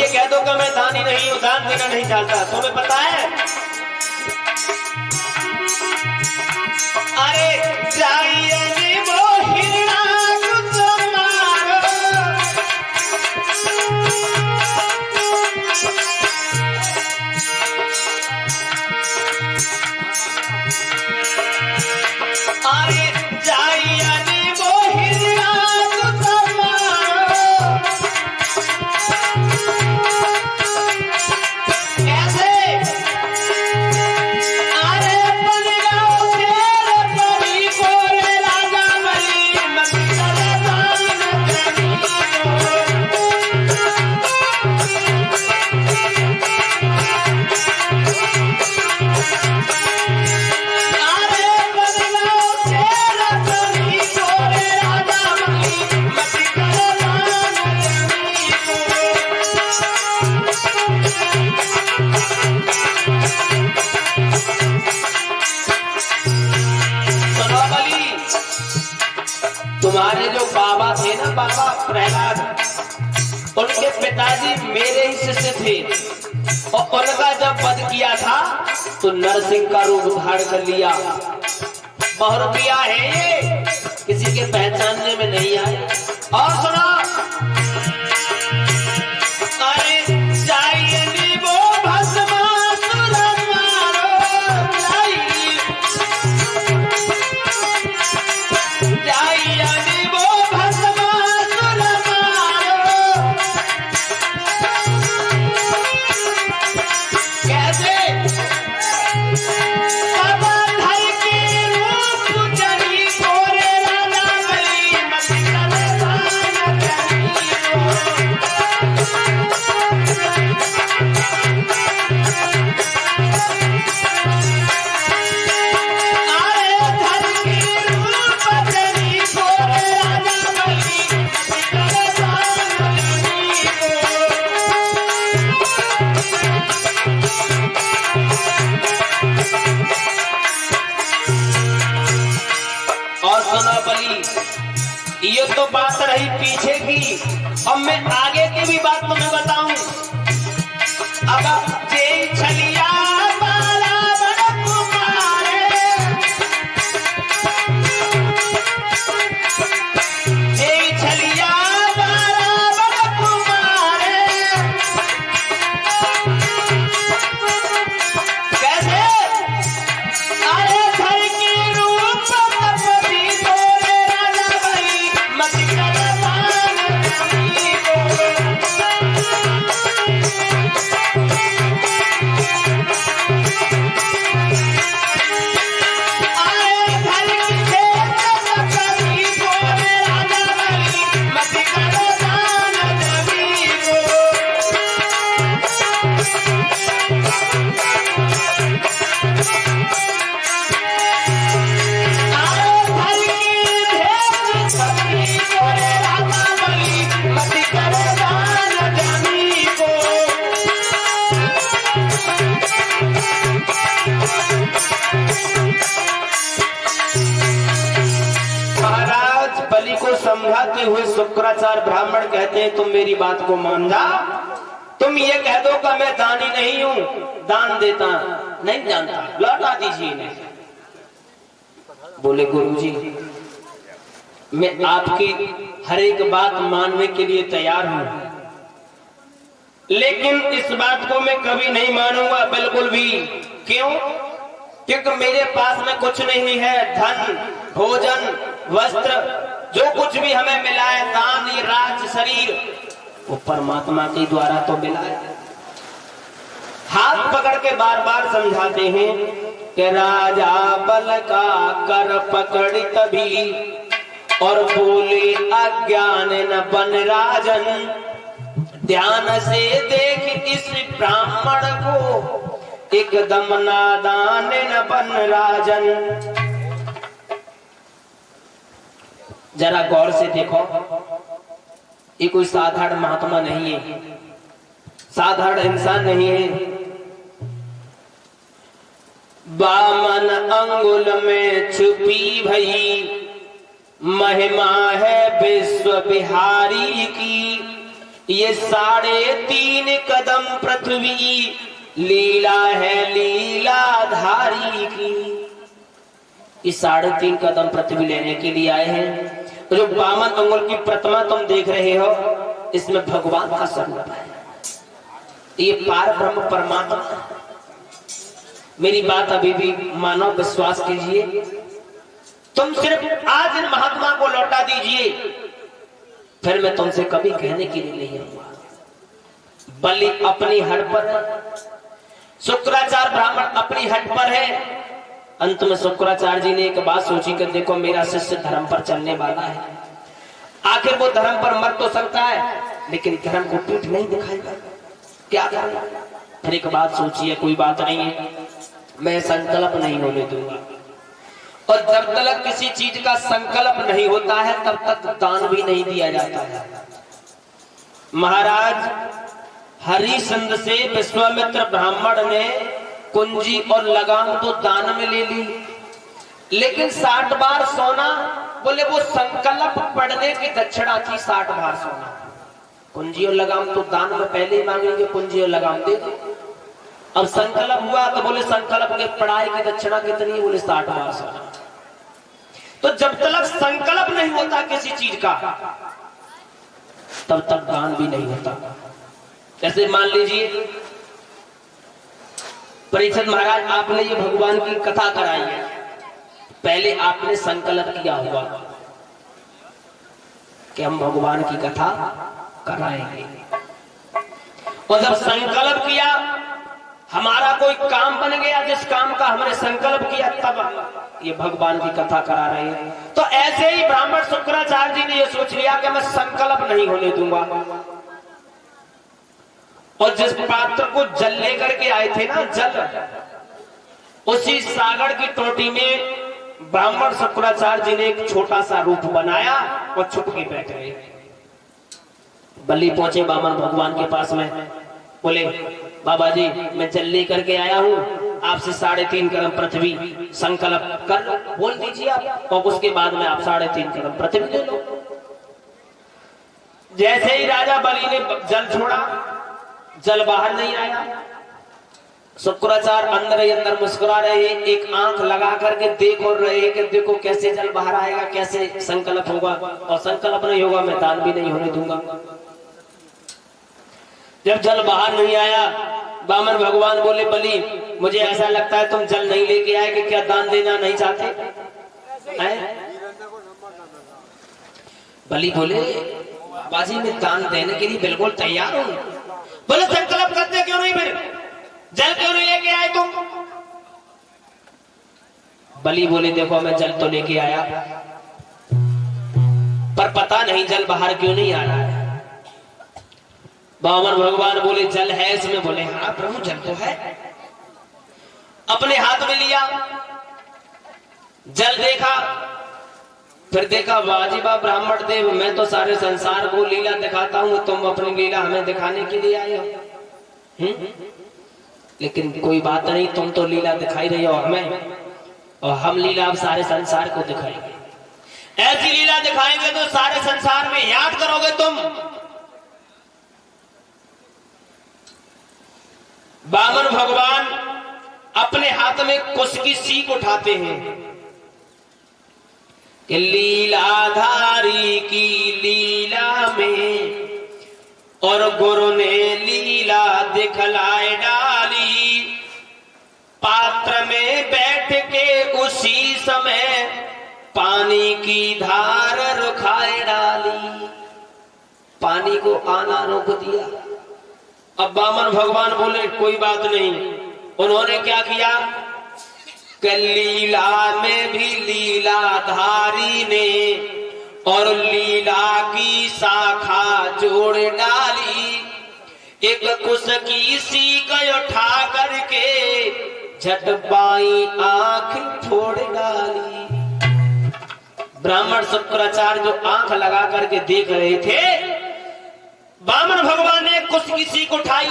ये कह दो कि मैं दानी नहीं हूं, दान देना नहीं चाहता। तुम्हें पता है अरे जाइए वो हिरणा मारो, अरे जाइए वो हिरणा तुम्हारे जो बाबा थे ना, बाबा प्रहलाद, उनके पिताजी मेरे ही शिष्य थे और उनका जब वध किया था तो नरसिंह का रूप धारण कर लिया। बहुत रुपया है ये, किसी के पहचानने में नहीं आए। और सुना, अरे जाइए वो भस्मासुर मारो, जाइए वो भस्मासुर मारो। कैसे ये तो बात रही पीछे की, अब मैं आगे की भी बात तुम्हें बताऊं। अब जय छलिया बाला बड़ कुमारे, जय छलिया बाला बड़ कुमारे, कैसे अरे घर की रूप तपती तोरे राजा बली मत कर दान जमी को। अरे घर की खेत तपती तोरे राजा बली मत कर दान जमी को। महाराज बलि को समझाते हुए शुक्राचार्य ब्राह्मण कहते हैं, तुम मेरी बात को मान जा। तुम ये कह दो कि मैं दानी नहीं हूँ, दान देता नहीं जानता, लौटा दीजिए इन्हें। बोले गुरुजी, मैं आपकी हर एक बात मानने के लिए तैयार हूं, लेकिन इस बात को मैं कभी नहीं मानूंगा बिल्कुल भी। क्यों? क्योंकि मेरे पास में कुछ नहीं है। धन, भोजन, वस्त्र, जो कुछ भी हमें मिला है, दान, ये राज शरीर, वो परमात्मा के द्वारा तो मिला है। हाथ पकड़ के बार बार समझाते हैं कि राजा बल का कर पकड़ तभी, और बोले अज्ञान न बन राजन। ध्यान से देख इस ब्राह्मण को, एकदम नादान न बन राजन। जरा गौर से देखो, ये कोई साधारण महात्मा नहीं है, साधारण इंसान नहीं है। बामन अंगुल में छुपी भई, महिमा है विश्व बिहारी की। ये 3.5 कदम पृथ्वी लीला है लीलाधारी की। ये 3.5 कदम पृथ्वी लेने के लिए आए हैं। जो 52 अंगुल की प्रतिमा तुम देख रहे हो, इसमें भगवान का स्वरूप है। ये पार ब्रह्म परमात्मा। मेरी बात अभी भी मानो, विश्वास कीजिए। तुम सिर्फ आज इन महात्मा को लौटा दीजिए, फिर मैं तुमसे कभी कहने के लिए नहीं आऊंगा। बलि अपनी हट पर है, शुक्राचार्य ब्राह्मण अपनी हट पर है। अंत में शुक्राचार्य जी ने एक बात सोची कि देखो मेरा शिष्य धर्म पर चलने वाला है, आखिर वो धर्म पर मर तो सकता है लेकिन धर्म को पीठ नहीं दिखाएगा, क्या करें। फिर एक बात सोची, कोई बात नहीं है, मैं संकल्प नहीं होने दूंगा। और जब तक किसी चीज का संकल्प नहीं होता है तब तक दान भी नहीं दिया जाता है। महाराज हरिश्चंद्र से विश्वामित्र ब्राह्मण ने कुंजी और लगाम तो दान में ले ली, लेकिन 60 बार सोना, बोले वो संकल्प पढ़ने की दक्षिणा थी 60 बार सोना। कुंजी और लगाम तो दान में पहले ही मांगेंगे, कुंजी और लगाम दे दो। अब संकल्प हुआ तो बोले संकल्प के पढ़ाई की दक्षिणा कितनी, बोले 60 बार सोना। तो जब तक संकल्प नहीं होता किसी चीज का तब तक दान भी नहीं होता। जैसे मान लीजिए परीक्षित महाराज, आपने ये भगवान की कथा कराई है, पहले आपने संकल्प किया हुआ कि हम भगवान की कथा कराएंगे, और जब संकल्प किया, हमारा कोई काम बन गया जिस काम का हमने संकल्प किया, तब ये भगवान की कथा करा रहे हैं। तो ऐसे ही ब्राह्मण शुक्राचार्य जी ने ये सोच लिया कि मैं संकल्प नहीं होने दूंगा। और जिस पात्र को जल लेकर के आए थे ना, जल, उसी सागर की टोटी में ब्राह्मण शुक्राचार्य जी ने एक छोटा सा रूप बनाया और छुप के बैठ गए। बलि पहुंचे बामन भगवान के पास में, बोले बाबा जी मैं जल लेकर के आया हूं, आपसे 3.5 कदम पृथ्वी संकल्प कर बोल दीजिए आप, और उसके बाद में आप 3.5 कदम पृथ्वी ले लो। जैसे ही राजा बलि ने जल छोड़ा, जल बाहर नहीं आया। शुक्राचार्य अंदर ही अंदर मुस्कुरा रहे, एक आंख लगा करके देख और रहे कि देखो कैसे जल बाहर आएगा, कैसे संकल्प होगा, और संकल्प नहीं होगा मैं दान भी नहीं होने दूंगा। जब जल बाहर नहीं आया, बामन भगवान बोले बलि मुझे ऐसा लगता है तुम जल नहीं लेके आए, कि क्या दान देना नहीं चाहते हैं? बलि बोले बाजी मैं दान देने के लिए बिल्कुल तैयार हूं। बोले संकल्प करते क्यों नहीं, फिर जल क्यों नहीं लेके आए तुम? बलि बोले देखो मैं जल तो लेके आया, पर पता नहीं जल बाहर क्यों नहीं आ रहा है। बामन भगवान बोले जल है इसमें? बोले हाँ प्रभु जल तो है। अपने हाथ में लिया, जल देखा, फिर देखा वाजिबा ब्राह्मण देव, मैं तो सारे संसार को लीला दिखाता हूं, तुम अपनी लीला हमें दिखाने के लिए आए हो। लेकिन कोई बात नहीं, तुम तो लीला दिखाई रही हो हमें, और हम लीला अब सारे संसार को दिखाएंगे। ऐसी लीला दिखाएंगे तो सारे संसार में याद करोगे तुम। बामन भगवान अपने हाथ में कुश की सीख उठाते हैं कि लीलाधारी की लीला में, और गुरु ने लीला दिखलाए डाली, पात्र में बैठ के उसी समय पानी की धार रुखाए डाली। पानी को आना रोक दिया। अब बामन भगवान बोले कोई बात नहीं। उन्होंने क्या किया कि लीला में भी लीलाधारी ने और लीला की शाखा जोड़ डाली, एक कुश की सीख उठा करके झट बाई आंख फोड़ डाली। ब्राह्मण शुक्राचार्य जो आंख लगा करके देख रहे थे, बामन भगवान ने कुश की सीख उठाई,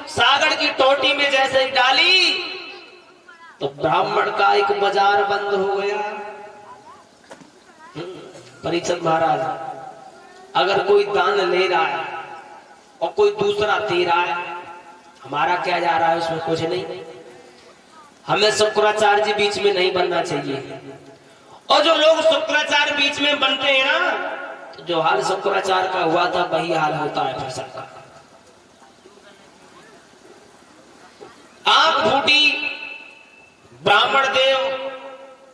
सागर की टोटी में जैसे ही डाली तो ब्राह्मण का एक बाजार बंद हो गया। परीक्षित महाराज, अगर कोई दान ले रहा है और कोई दूसरा दे रहा है, हमारा क्या जा रहा है उसमें? कुछ नहीं। हमें शुक्राचार्य जी बीच में नहीं बनना चाहिए। और जो लोग शुक्राचार्य बीच में बनते हैं ना, तो जो हाल शुक्राचार्य का हुआ था वही हाल होता है फिर सबका। आंख फूटी, ब्राह्मण देव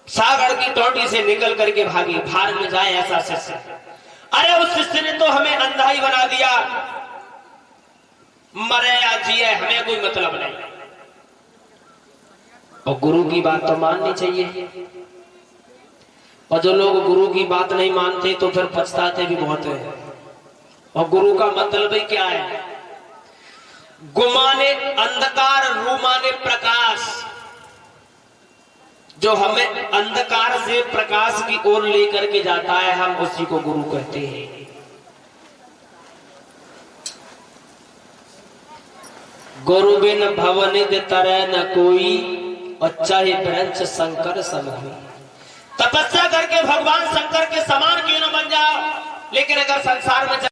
सागर की टोटी से निकल करके भागे, भार में जाए ऐसा शिष्य। अरे उस शिष्य ने तो हमें अंधा ही बना दिया, मरे या जिए हमें कोई मतलब नहीं। और गुरु की बात तो माननी चाहिए। और जो लोग गुरु की बात नहीं मानते तो फिर पछताते भी बहुत है। और गुरु का मतलब ही क्या है? गुमाने अंधकार, रूमाने प्रकाश। जो हमें अंधकार से प्रकाश की ओर लेकर के जाता है, हम उसी को गुरु कहते हैं। गुरु बिन भवनिधि तरह न कोई, और चाहे ब्रह्म शंकर सम हुई। तपस्या करके भगवान शंकर के समान क्यों न बन जाओ, लेकिन अगर संसार में